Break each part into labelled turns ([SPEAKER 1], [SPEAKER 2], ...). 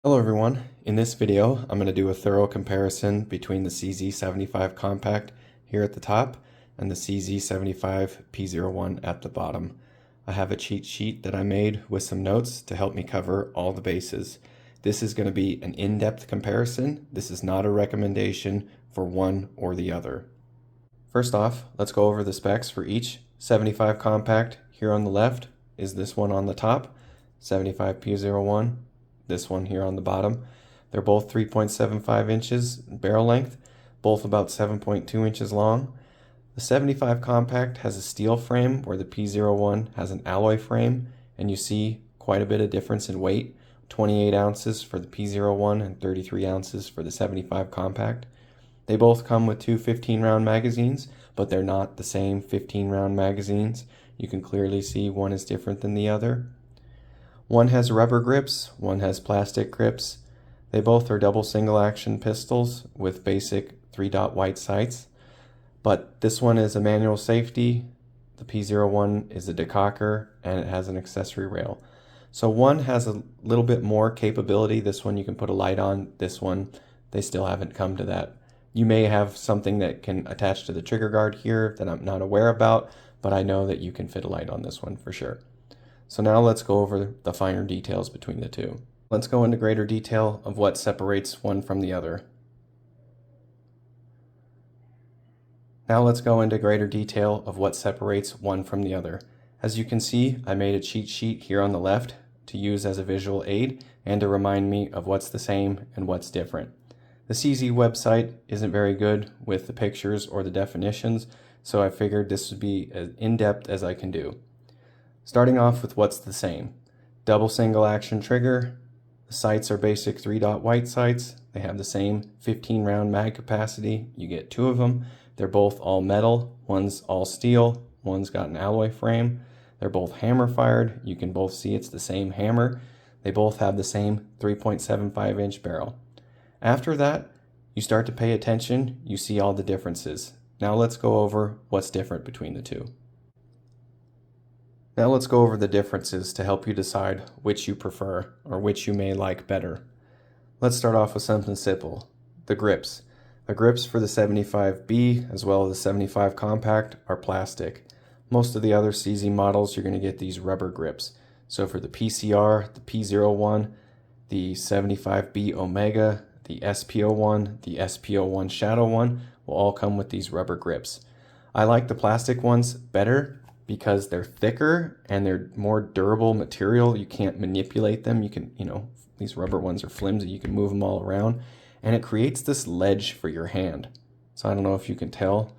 [SPEAKER 1] Hello everyone. In this video, I'm going to do a thorough comparison between the CZ75 Compact here at the top and the CZ75 P-01 at the bottom. I have a cheat sheet that I made with some notes to help me cover all the bases. This is going to be an in-depth comparison. This is not a recommendation for one or the other. First off, let's go over the specs for each 75 Compact. Here on the left is this one on the top, 75 P-01. This one here on the bottom. They're both 3.75 inches barrel length, both about 7.2 inches long. The 75 Compact has a steel frame where the P-01 has an alloy frame, and you see quite a bit of difference in weight, 28 ounces for the P-01 and 33 ounces for the 75 Compact. They both come with two 15-round magazines, but they're not the same 15-round magazines. You can clearly see one is different than the other. One has rubber grips, one has plastic grips. They both are double single action pistols with basic 3-dot white sights. But this one is a manual safety, the P-01 is a decocker, and it has an accessory rail. So one has a little bit more capability. This one you can put a light on, this one they still haven't come to that. You may have something that can attach to the trigger guard here that I'm not aware about, but I know that you can fit a light on this one for sure. So now let's go over the finer details between the two. Let's go into greater detail of what separates one from the other. Now let's go into greater detail of what separates one from the other. As you can see, I made a cheat sheet here on the left to use as a visual aid and to remind me of what's the same and what's different. The CZ website isn't very good with the pictures or the definitions, so I figured this would be as in-depth as I can do. Starting off with what's the same. Double single action trigger. The sights are basic 3-dot white sights. They have the same 15-round mag capacity. You get two of them. They're both all metal. One's all steel. One's got an alloy frame. They're both hammer fired. You can both see it's the same hammer. They both have the same 3.75 inch barrel. After that, you start to pay attention. You see all the differences. Now let's go over what's different between the two. Now let's go over the differences to help you decide which you prefer or which you may like better. Let's start off with something simple, the grips. The grips for the 75B as well as the 75 Compact are plastic. Most of the other CZ models you're going to get these rubber grips. So for the PCR, the P-01, the 75B Omega, the SP-01, the SP-01 Shadow one will all come with these rubber grips. I like the plastic ones better because they're thicker and they're more durable material. You can't manipulate them. You can, these rubber ones are flimsy. You can move them all around and it creates this ledge for your hand. So I don't know if you can tell,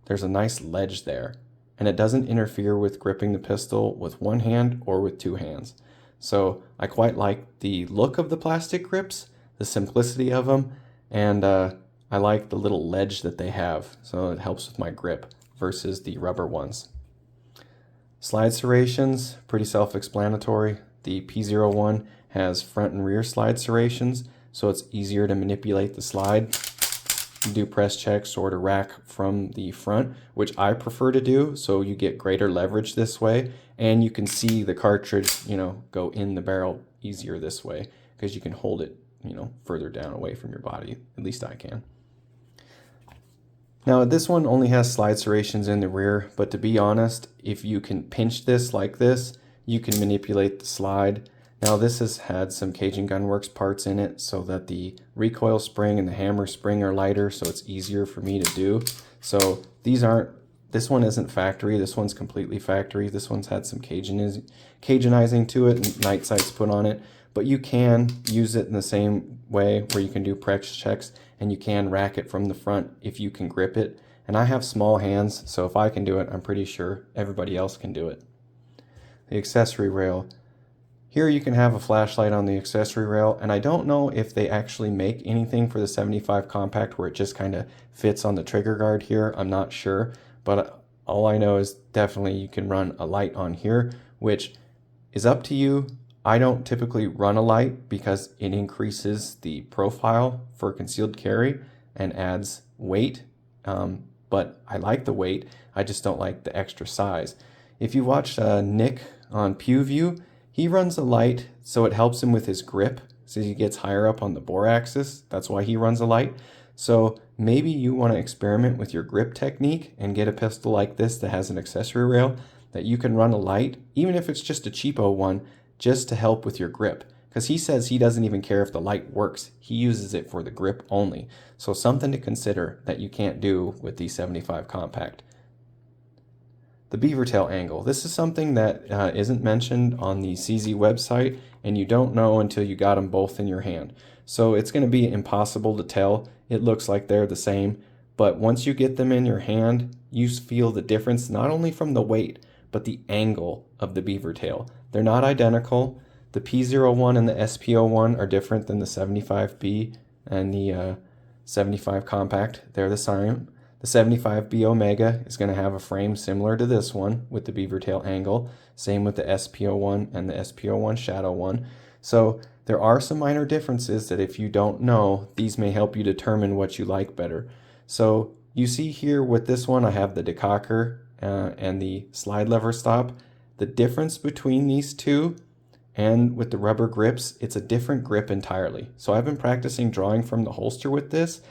[SPEAKER 1] there's a nice ledge there and it doesn't interfere with gripping the pistol with one hand or with two hands. So I quite like the look of the plastic grips, the simplicity of them, and I like the little ledge that they have. So it helps with my grip versus the rubber ones. Slide serrations, pretty self-explanatory. The P-01 has front and rear slide serrations, so it's easier to manipulate the slide. You do press checks or to rack from the front, which I prefer to do, so you get greater leverage this way, and you can see the cartridge, go in the barrel easier this way, because you can hold it, further down away from your body. At least I can. Now this one only has slide serrations in the rear, but to be honest, if you can pinch this like this, you can manipulate the slide. Now this has had some Cajun Gunworks parts in it so that the recoil spring and the hammer spring are lighter, so it's easier for me to do. So this one isn't factory, this one's completely factory. This one's had some Cajunizing to it and night sights put on it, but you can use it in the same way where you can do press checks and you can rack it from the front if you can grip it. And I have small hands, so if I can do it, I'm pretty sure everybody else can do it. The accessory rail. Here you can have a flashlight on the accessory rail, and I don't know if they actually make anything for the 75 Compact where it just kind of fits on the trigger guard here. I'm not sure, but all I know is definitely you can run a light on here, which is up to you. I don't typically run a light because it increases the profile for concealed carry and adds weight, but I like the weight. I just don't like the extra size. If you watch Nick on PewView, he runs a light so it helps him with his grip so he gets higher up on the bore axis. That's why he runs a light. So maybe you want to experiment with your grip technique and get a pistol like this that has an accessory rail that you can run a light, even if it's just a cheapo one, just to help with your grip. Because he says he doesn't even care if the light works. He uses it for the grip only. So something to consider that you can't do with the 75 compact. The beaver tail angle. This is something that isn't mentioned on the CZ website, and you don't know until you got them both in your hand. So it's going to be impossible to tell. It looks like they're the same, but once you get them in your hand, you feel the difference not only from the weight, but the angle of the beaver tail. They're not identical. The P-01 and the SP-01 are different than the 75B and the 75 compact. They're the same. The 75B Omega is going to have a frame similar to this one with the beaver tail angle. Same with the SP-01 and the SP-01 Shadow one. So there are some minor differences that if you don't know, these may help you determine what you like better. So you see here with this one, I have the decocker and the slide lever stop. The difference between these two and with the rubber grips, it's a different grip entirely. So I've been practicing drawing from the holster with this,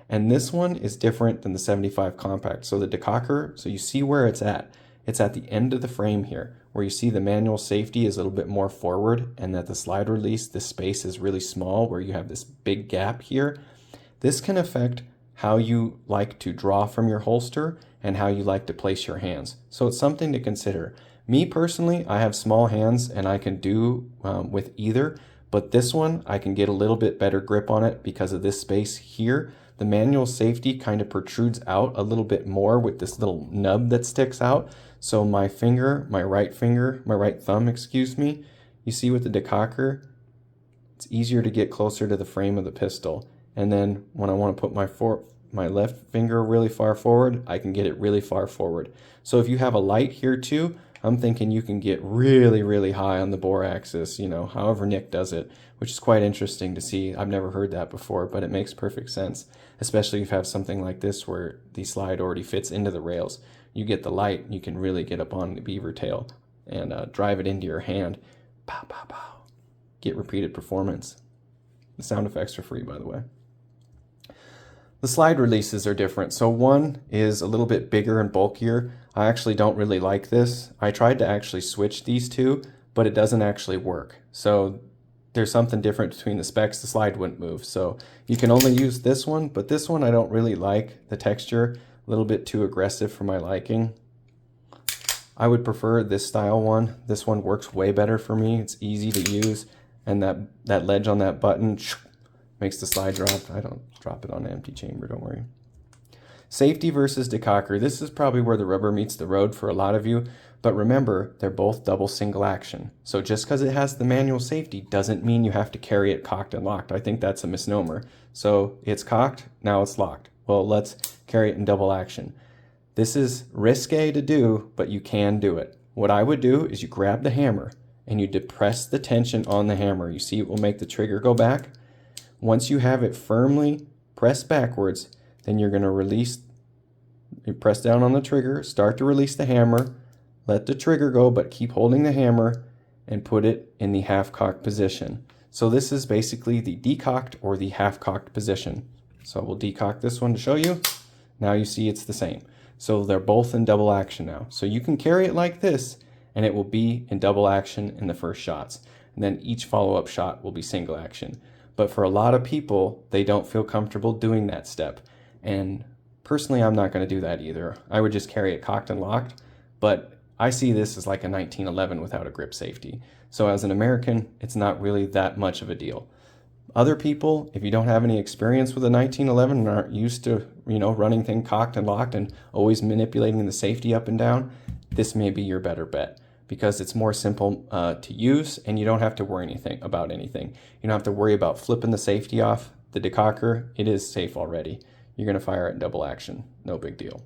[SPEAKER 1] and this one is different than the 75 compact. So the decocker, so you see where it's at. It's at the end of the frame here, where you see the manual safety is a little bit more forward, and that the slide release, this space is really small, where you have this big gap here. This can affect how you like to draw from your holster and how you like to place your hands. So it's something to consider. Me personally, I have small hands and I can do with either, but this one I can get a little bit better grip on it because of this space here. The manual safety kind of protrudes out a little bit more with this little nub that sticks out. So my right thumb, you see with the decocker, it's easier to get closer to the frame of the pistol. And then when I want to put my left finger really far forward, I can get it really far forward. So if you have a light here too, I'm thinking you can get really, really high on the bore axis, however Nick does it, which is quite interesting to see. I've never heard that before, but it makes perfect sense, especially if you have something like this where the slide already fits into the rails. You get the light, you can really get up on the beaver tail and drive it into your hand. Pow, pow, pow. Get repeated performance. The sound effects are free, by the way. The slide releases are different. So one is a little bit bigger and bulkier. I actually don't really like this. I tried to actually switch these two, but it doesn't actually work. So there's something different between the specs. The slide wouldn't move. So you can only use this one, but this one I don't really like. The texture, a little bit too aggressive for my liking. I would prefer this style one. This one works way better for me. It's easy to use, and that ledge on that button makes the slide drop. I don't drop it on an empty chamber, don't worry. Safety versus decocker. This is probably where the rubber meets the road for a lot of you, but remember, they're both double single action. So just because it has the manual safety doesn't mean you have to carry it cocked and locked. I think that's a misnomer. So it's cocked, now it's locked. Well, let's carry it in double action. This is risque to do, but you can do it. What I would do is you grab the hammer and you depress the tension on the hammer. You see it will make the trigger go back. Once you have it firmly pressed backwards, then you're going to release, you press down on the trigger, start to release the hammer, let the trigger go, but keep holding the hammer and put it in the half-cocked position. So this is basically the decocked or the half-cocked position. So we'll decock this one to show you. Now you see it's the same. So they're both in double action now. So you can carry it like this and it will be in double action in the first shots. And then each follow-up shot will be single action. But for a lot of people, they don't feel comfortable doing that step. And personally, I'm not going to do that either. I would just carry it cocked and locked. But I see this as like a 1911 without a grip safety. So as an American, it's not really that much of a deal. Other people, if you don't have any experience with a 1911 and aren't used to, running things cocked and locked and always manipulating the safety up and down, this may be your better bet because it's more simple to use and you don't have to worry about anything. You don't have to worry about flipping the safety off. The decocker, it is safe already. You're going to fire it in double action. No big deal.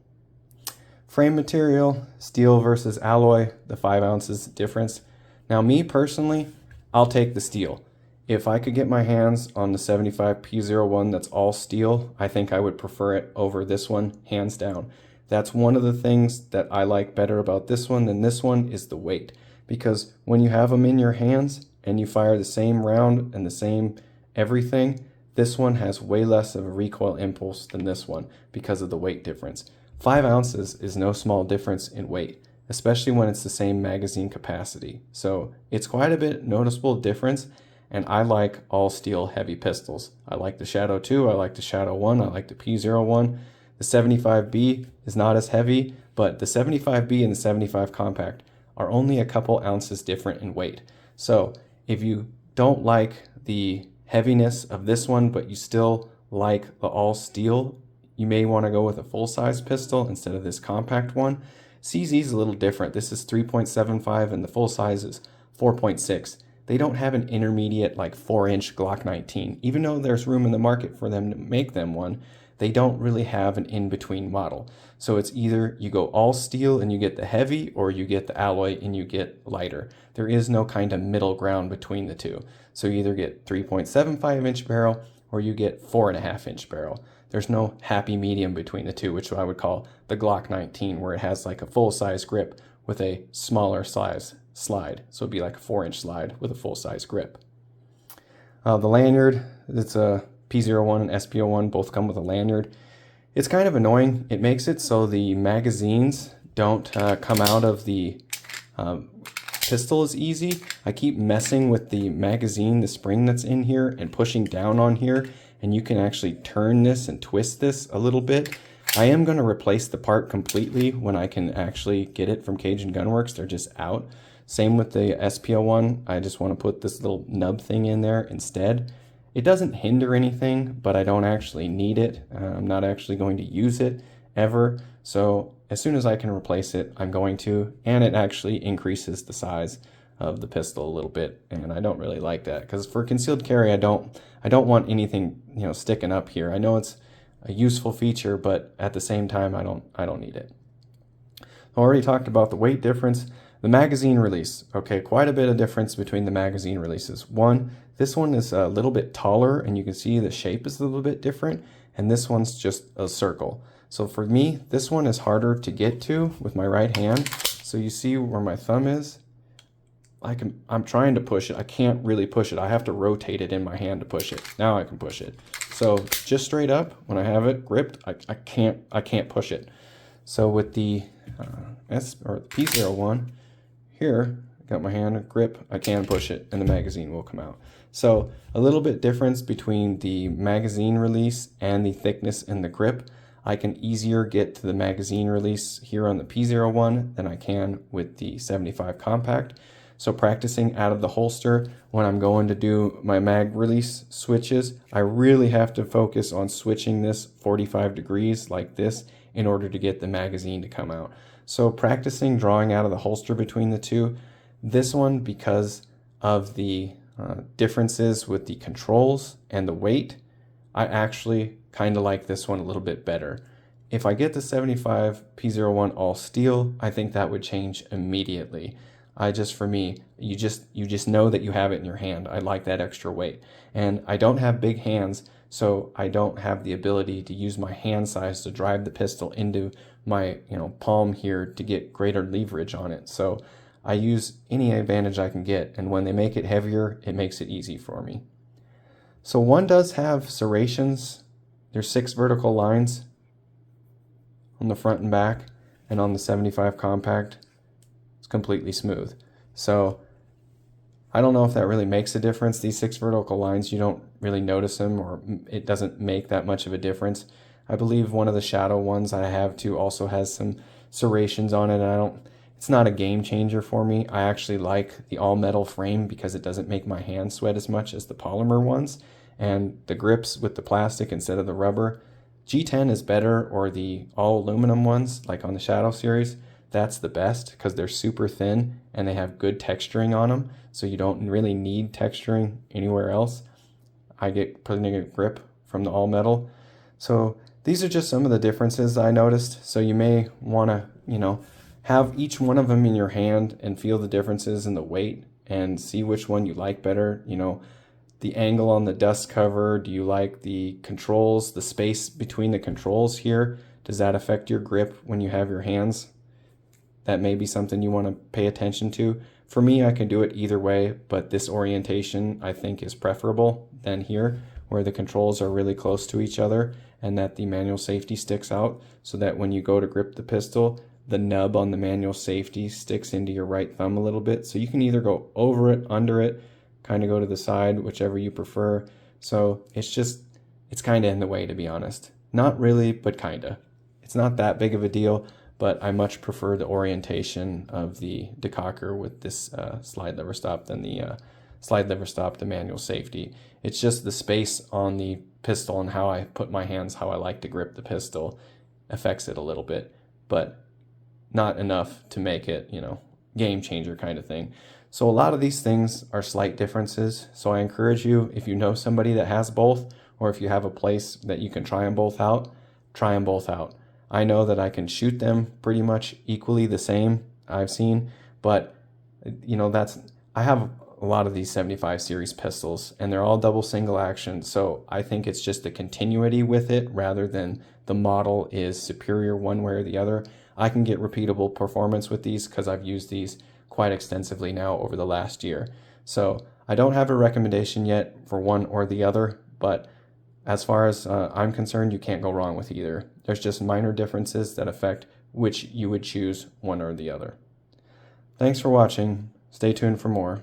[SPEAKER 1] Frame material, steel versus alloy, the 5 ounces difference. Now me personally, I'll take the steel. If I could get my hands on the 75 P-01 that's all steel, I think I would prefer it over this one, hands down. That's one of the things that I like better about this one than this one is the weight. Because when you have them in your hands and you fire the same round and the same everything, this one has way less of a recoil impulse than this one because of the weight difference. 5 ounces is no small difference in weight, especially when it's the same magazine capacity. So it's quite a bit noticeable difference, and I like all steel heavy pistols. I like the Shadow 2, I like the Shadow 1, I like the P-01. The 75B is not as heavy, but the 75B and the 75 compact are only a couple ounces different in weight. So if you don't like the heaviness of this one, but you still like the all steel, you may want to go with a full-size pistol instead of this compact one. CZ is a little different. This is 3.75 and the full size is 4.6. They don't have an intermediate like 4-inch Glock 19. Even though there's room in the market for them to make them one, they don't really have an in-between model. So it's either you go all steel and you get the heavy, or you get the alloy and you get lighter. There is no kind of middle ground between the two. So you either get 3.75-inch barrel or you get 4.5-inch barrel. There's no happy medium between the two, which I would call the Glock 19, where it has like a full-size grip with a smaller size slide. So it'd be like a 4-inch slide with a full-size grip. The lanyard, it's a P-01 and SP-01 both come with a lanyard. It's kind of annoying. It makes it so the magazines don't come out of the pistol as easy. I keep messing with the magazine, the spring that's in here, and pushing down on here, and you can actually turn this and twist this a little bit. I am going to replace the part completely when I can actually get it from Cajun Gunworks. They're just out. Same with the SP-01. I just want to put this little nub thing in there instead. It doesn't hinder anything, but I don't actually need it. I'm not actually going to use it ever. So as soon as I can replace it, I'm going to, and it actually increases the size of the pistol a little bit, and I don't really like that because for concealed carry, I don't want anything, sticking up here. I know it's a useful feature, but at the same time, I don't need it. I already talked about the weight difference. The magazine release, okay, quite a bit of difference between the magazine releases. This one is a little bit taller, and you can see the shape is a little bit different, and this one's just a circle. So for me, this one is harder to get to with my right hand. So you see where my thumb is? I'm trying to push it. I can't really push it. I have to rotate it in my hand to push it. Now I can push it. So just straight up, when I have it gripped, I can't push it. So with the P-01 here, I got my hand grip, I can push it, and the magazine will come out. So a little bit difference between the magazine release and the thickness and the grip. I can easier get to the magazine release here on the P-01 than I can with the 75 compact. So practicing out of the holster when I'm going to do my mag release switches, I really have to focus on switching this 45 degrees like this in order to get the magazine to come out. So practicing drawing out of the holster between the two, this one, because of the differences with the controls and the weight, I actually kind of like this one a little bit better. If I get the 75 P-01 all steel, I think that would change immediately. For me, you just know that you have it in your hand. I like that extra weight. And I don't have big hands, so I don't have the ability to use my hand size to drive the pistol into my palm here to get greater leverage on it. So I use any advantage I can get, and when they make it heavier, it makes it easy for me. So one does have serrations. There's 6 vertical lines on the front and back, and on the 75 compact, it's completely smooth. So I don't know if that really makes a difference. These 6 vertical lines, you don't really notice them, or it doesn't make that much of a difference. I believe one of the Shadow ones I have too also has some serrations on it. It's not a game changer for me. I actually like the all metal frame because it doesn't make my hands sweat as much as the polymer ones, and the grips with the plastic instead of the rubber. G10 is better, or the all aluminum ones like on the Shadow series. That's the best because they're super thin and they have good texturing on them, so you don't really need texturing anywhere else. I get plenty of grip from the all metal. So these are just some of the differences I noticed. So you may want to, have each one of them in your hand and feel the differences in the weight and see which one you like better. The angle on the dust cover. Do you like the controls, the space between the controls here? Does that affect your grip when you have your hands? That may be something you want to pay attention to. For me, I can do it either way, but this orientation I think is preferable than here, where the controls are really close to each other and that the manual safety sticks out, so that when you go to grip the pistol, the nub on the manual safety sticks into your right thumb a little bit. So you can either go over it, under it, kind of go to the side, whichever you prefer. So it's kind of in the way, to be honest. Not really, but kind of. It's not that big of a deal, but I much prefer the orientation of the decocker with this slide lever stop than the slide lever stop, the manual safety. It's just the space on the pistol and how I put my hands, how I like to grip the pistol affects it a little bit, but not enough to make it, game changer kind of thing. So a lot of these things are slight differences. So I encourage you, if you know somebody that has both, or if you have a place that you can try them both out, try them both out. I know that I can shoot them pretty much equally the same, I've seen, but I have a lot of these 75 series pistols and they're all double single action. So I think it's just the continuity with it rather than the model is superior one way or the other. I can get repeatable performance with these because I've used these quite extensively now over the last year. So I don't have a recommendation yet for one or the other, but as far as I'm concerned, you can't go wrong with either. There's just minor differences that affect which you would choose, one or the other. Thanks for watching. Stay tuned for more.